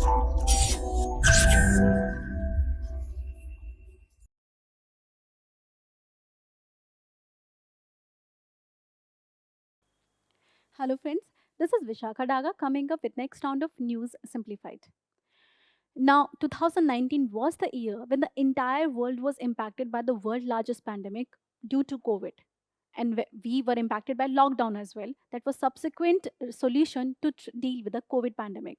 Hello friends, this is Vishakha Daga coming up with next round of news simplified. Now, 2019 was the year when the entire world was impacted by the world largest pandemic due to COVID. And we were impacted by lockdown as well. That was subsequent solution to deal with the COVID pandemic.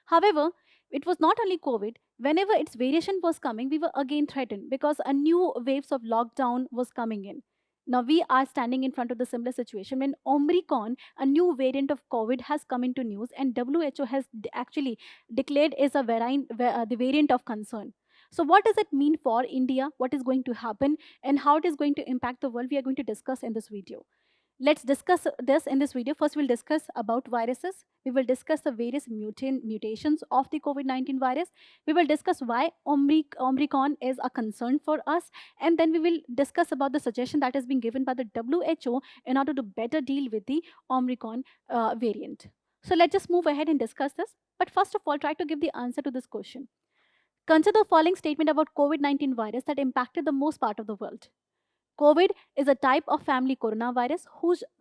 However, it was not only COVID. Whenever its variation was coming, we were again threatened because a new waves of lockdown was coming in. Now we are standing in front of the similar situation when Omicron, a new variant of COVID, has come into news, and WHO has actually declared is a the variant of concern. So what does it mean for India? What is going to happen, and how it is going to impact the world? We are going to discuss in this video. Let's discuss this in this video. First, we'll discuss about viruses. We will discuss the various mutations of the COVID-19 virus. We will discuss why Omicron is a concern for us. And then we will discuss about the suggestion that has been given by the WHO in order to better deal with the Omicron variant. So let's just move ahead and discuss this. But first of all, try to give the answer to this question. Consider the following statement about COVID-19 virus that impacted the most part of the world. COVID is a type of family coronavirus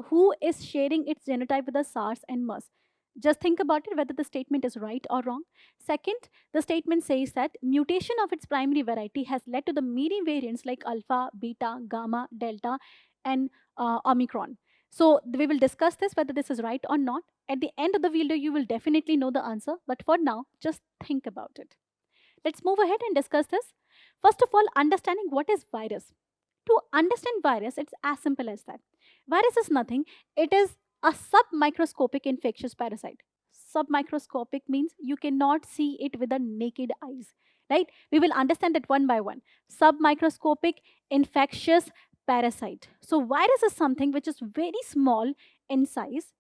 who is sharing its genotype with the SARS and MERS. Just think about it whether the statement is right or wrong. Second, the statement says that mutation of its primary variety has led to the many variants like alpha, beta, gamma, delta, and omicron. So we will discuss this whether this is right or not. At the end of the video, you will definitely know the answer. But for now, just think about it. Let's move ahead and discuss this. First of all, understanding what is virus. To understand virus, it's as simple as that. Virus is nothing. It is a submicroscopic infectious parasite. Submicroscopic means you cannot see it with the naked eyes, right? We will understand that one by one. Submicroscopic infectious parasite. So virus is something which is very small in size.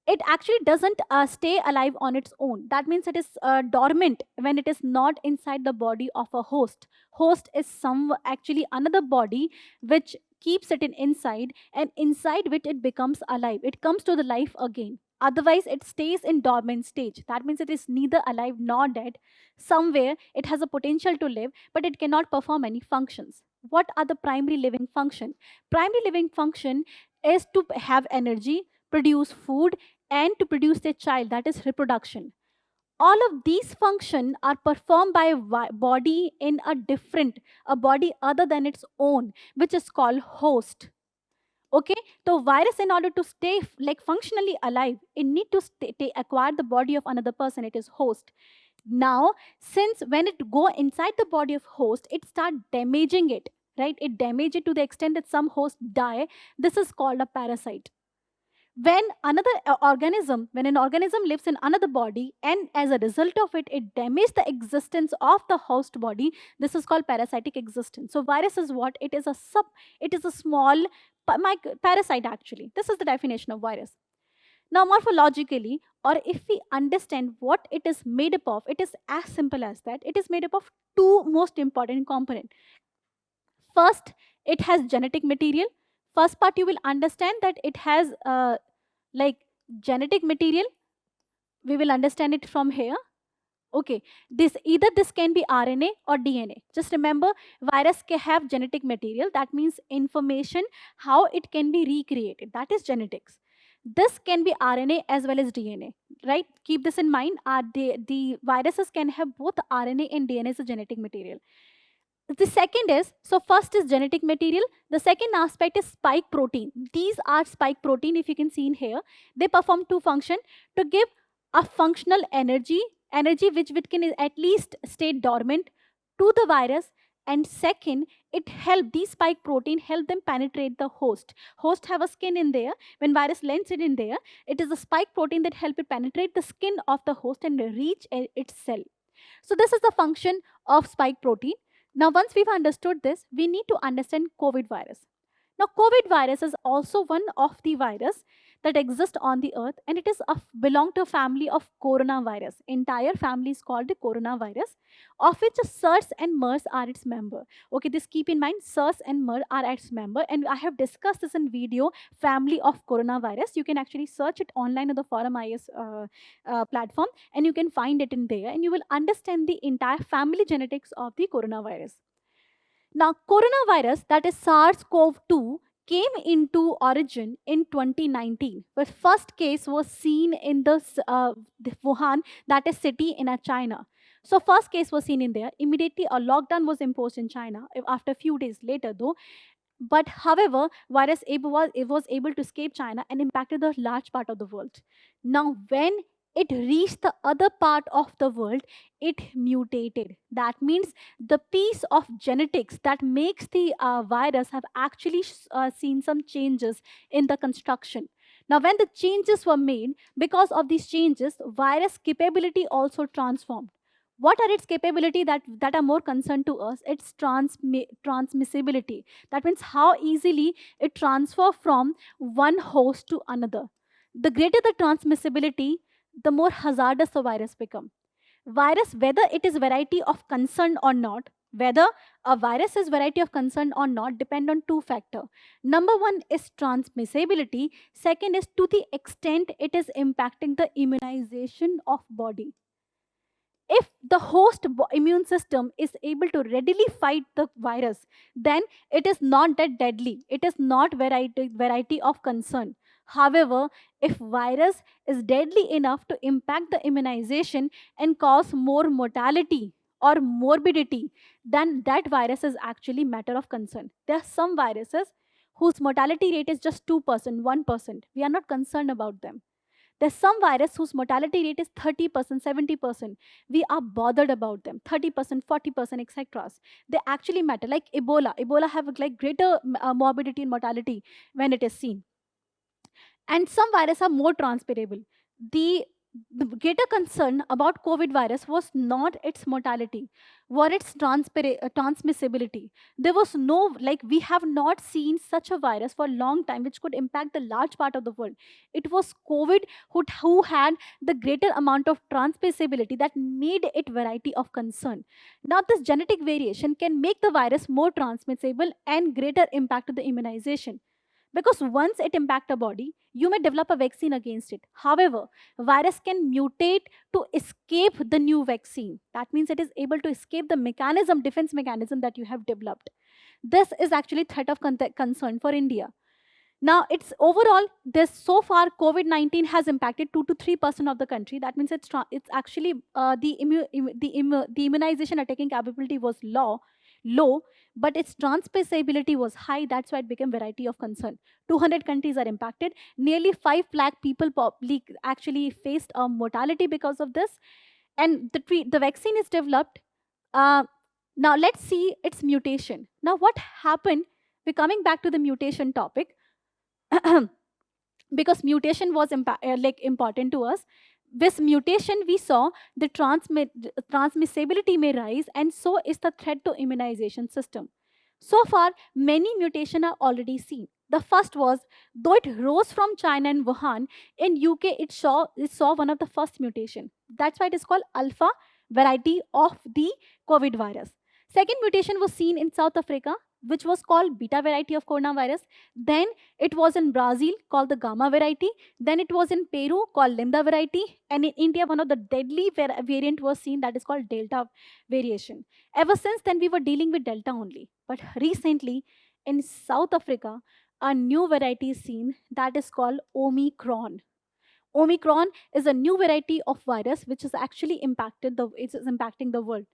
It actually doesn't stay alive on its own. That means it is dormant when it is not inside the body of a host. Host is some actually another body which keeps it in inside, and inside which it becomes alive. It comes to the life again. Otherwise, it stays in dormant stage. That means it is neither alive nor dead. Somewhere it has a potential to live, but it cannot perform any functions. What are the primary living function? Primary living function is to have energy, produce food, and to produce their child, that is reproduction. All of these functions are performed by a body in a body other than its own, which is called host. Okay, so virus, in order to stay like functionally alive, it need to acquire the body of another person. It is host. Now, since when it go inside the body of host, it start damaging it, right? It damage it to the extent that some hosts die. This is called a parasite. When an organism lives in another body, and as a result of it, it damages the existence of the host body, this is called parasitic existence. So virus is what? It is a small parasite actually. This is the definition of virus. Now, morphologically, or if we understand what it is made up of, it is as simple as that. It is made up of two most important components. First, it has genetic material. First part, you will understand that it has like genetic material. We will understand it from here. Okay, this can be RNA or DNA. Just remember, virus can have genetic material. That means information how it can be recreated. That is genetics. This can be RNA as well as DNA, right? Keep this in mind. The viruses can have both RNA and DNA as a genetic material. The second is, so first is genetic material. The second aspect is spike protein. These are spike protein, if you can see in here. They perform two function: to give a functional energy which can at least stay dormant to the virus. And second, these spike protein help them penetrate the host have a skin in there. When virus lands it in there, it is the spike protein that help it penetrate the skin of the host and reach its cell. So this is the function of spike protein. Now, once we've understood this, we need to understand COVID virus. Now, COVID virus is also one of the virus that exist on the earth, and it is belong to a family of coronavirus. Entire family is called the coronavirus, of which SARS and MERS are its member. Okay, this keep in mind, SARS and MERS are its member, and I have discussed this in video, family of coronavirus. You can actually search it online on the Forum IS platform, and you can find it in there, and you will understand the entire family genetics of the coronavirus. Now, coronavirus, that is SARS-CoV-2, came into origin in 2019. The first case was seen in the Wuhan, that is city in China. So first case was seen in there. Immediately a lockdown was imposed in China after a few days later though. But however, it was able to escape China and impacted a large part of the world. Now, when it reached the other part of the world, it mutated. That means the piece of genetics that makes the virus have actually seen some changes in the construction. Now, when the changes were made, because of these changes, virus capability also transformed. What are its capability that are more concerned to us? It's transmissibility. That means how easily it transfer from one host to another. The greater the transmissibility, the more hazardous the virus become. Virus, whether it is variety of concern or not, whether a virus is variety of concern or not, depend on two factor. Number one is transmissibility. Second is to the extent it is impacting the immunization of body. If the host immune system is able to readily fight the virus, then it is not that deadly. It is not variety of concern. However, if virus is deadly enough to impact the immunization and cause more mortality or morbidity, then that virus is actually matter of concern. There are some viruses whose mortality rate is just 2%, 1%. We are not concerned about them. There's some virus whose mortality rate is 30%, 70%. We are bothered about them. 30%, 40%, etc. They actually matter. Like Ebola. Ebola have like greater morbidity and mortality when it is seen. And some viruses are more transferable. The the greater concern about COVID virus was not its mortality, were its transmissibility. There was no, like, we have not seen such a virus for a long time which could impact the large part of the world. It was COVID who had the greater amount of transmissibility that made it variety of concern. Now, this genetic variation can make the virus more transmissible and greater impact to the immunization. Because once it impacts a body, you may develop a vaccine against it. However, virus can mutate to escape the new vaccine. That means it is able to escape the mechanism, defense mechanism that you have developed. This is actually threat of concern for India. Now, it's overall, this so far COVID-19 has impacted 2 to 3% of the country. That means it's actually the immunization attacking capability was low, but its transmissibility was high. That's why it became variety of concern. 200 countries are impacted. Nearly 5 lakh people actually faced a mortality because of this. And the vaccine is developed. Uh, Now, let's see its mutation. Now, what happened? We're coming back to the mutation topic. Because mutation was important to us. This mutation we saw the transmissibility may rise, and so is the threat to immunization system. So far, many mutations are already seen. The first was, though it rose from China and Wuhan, in UK it saw one of the first mutation. That's why it is called alpha variety of the COVID virus. Second mutation was seen in South Africa, which was called beta variety of coronavirus. Then it was in Brazil called the gamma variety. Then it was in Peru called lambda variety. And in India, one of the deadly variant was seen that is called delta variation. Ever since then, we were dealing with delta only. But recently, in South Africa, a new variety is seen that is called Omicron. Omicron is a new variety of virus which is actually impacting the world,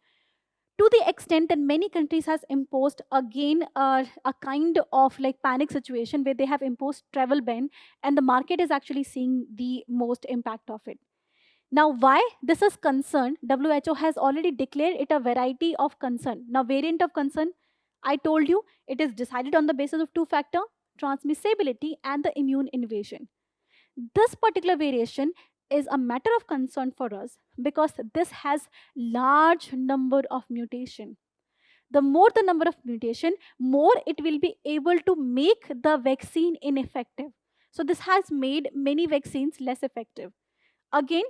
to the extent that many countries has imposed again a kind of like panic situation where they have imposed travel ban, and the market is actually seeing the most impact of it. Now, why this is concerned, WHO has already declared it a variety of concern. Now, variant of concern, I told you, it is decided on the basis of two factor, transmissibility and the immune invasion. This particular variation is a matter of concern for us because this has large number of mutation. The more the number of mutation, more it will be able to make the vaccine ineffective. So this has made many vaccines less effective. Again,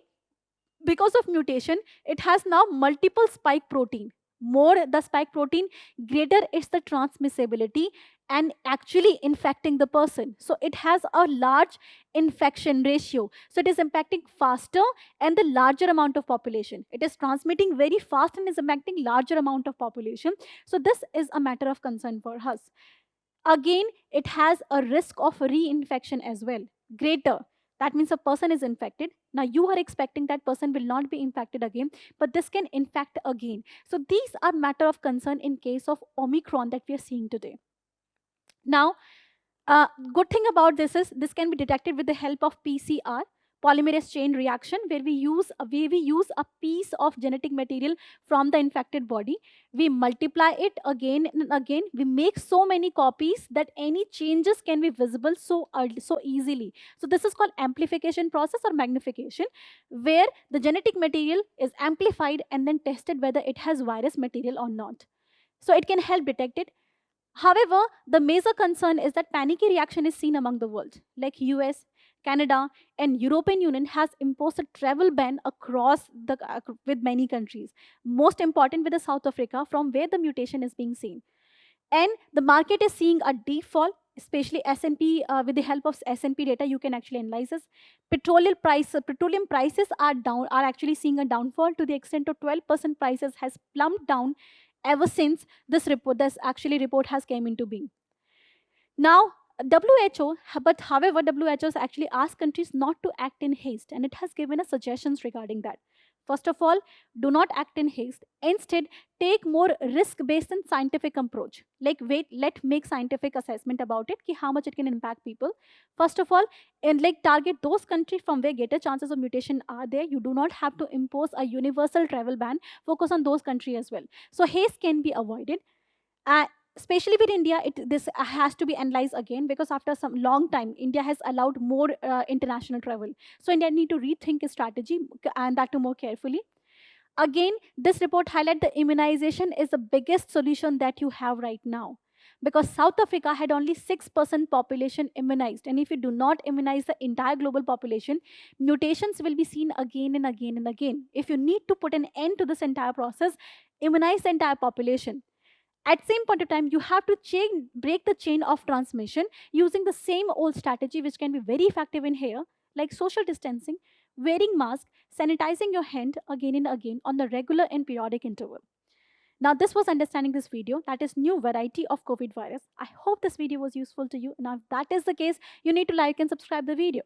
because of mutation, it has now multiple spike protein. More the spike protein, greater it's the transmissibility and actually infecting the person. So it has a large infection ratio, so it is impacting faster and the larger amount of population. It is transmitting very fast and is impacting larger amount of population. So this is a matter of concern for us. Again, it has a risk of reinfection as well, greater. That means a person is infected. Now you are expecting that person will not be infected again, but this can infect again. So these are matter of concern in case of Omicron that we are seeing today. Now, good thing about this is this can be detected with the help of PCR, polymerase chain reaction, where we use a piece of genetic material from the infected body. We multiply it again and again. We make so many copies that any changes can be visible so easily. So this is called amplification process or magnification, where the genetic material is amplified and then tested whether it has virus material or not. So it can help detect it. However, the major concern is that panicky reaction is seen among the world, like US, Canada, and European Union has imposed a travel ban across with many countries. Most important with the South Africa, from where the mutation is being seen, and the market is seeing a default, especially S&P. With the help of S&P data, you can actually analyze this. Petroleum prices are actually seeing a downfall to the extent of 12%. Prices has plumped down ever since this report has came into being. Now, WHO, but however, WHO has actually asked countries not to act in haste, and it has given us suggestions regarding that. First of all, do not act in haste. Instead, take more risk-based and scientific approach. Like, wait, let make scientific assessment about it, ki how much it can impact people. First of all, and like target those countries from where greater chances of mutation are there. You do not have to impose a universal travel ban. Focus on those countries as well. So haste can be avoided. Especially with India, this has to be analyzed again, because after some long time, India has allowed more international travel. So India need to rethink its strategy, and that too more carefully. Again, this report highlight the immunization is the biggest solution that you have right now, because South Africa had only 6% population immunized, and if you do not immunize the entire global population, mutations will be seen again and again and again. If you need to put an end to this entire process, immunize the entire population. At same point of time, you have to break the chain of transmission using the same old strategy, which can be very effective in here, like social distancing, wearing mask, sanitizing your hand again and again on the regular and periodic interval. Now, this was understanding this video, that is new variety of COVID virus. I hope this video was useful to you. Now, if that is the case, you need to like and subscribe the video.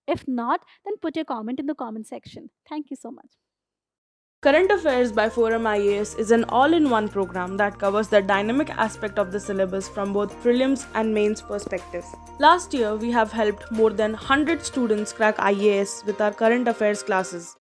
If not, then put your comment in the comment section. Thank you so much. Current Affairs by Forum IAS is an all-in-one program that covers the dynamic aspect of the syllabus from both prelims and mains perspective. Last year, we have helped more than 100 students crack IAS with our current affairs classes.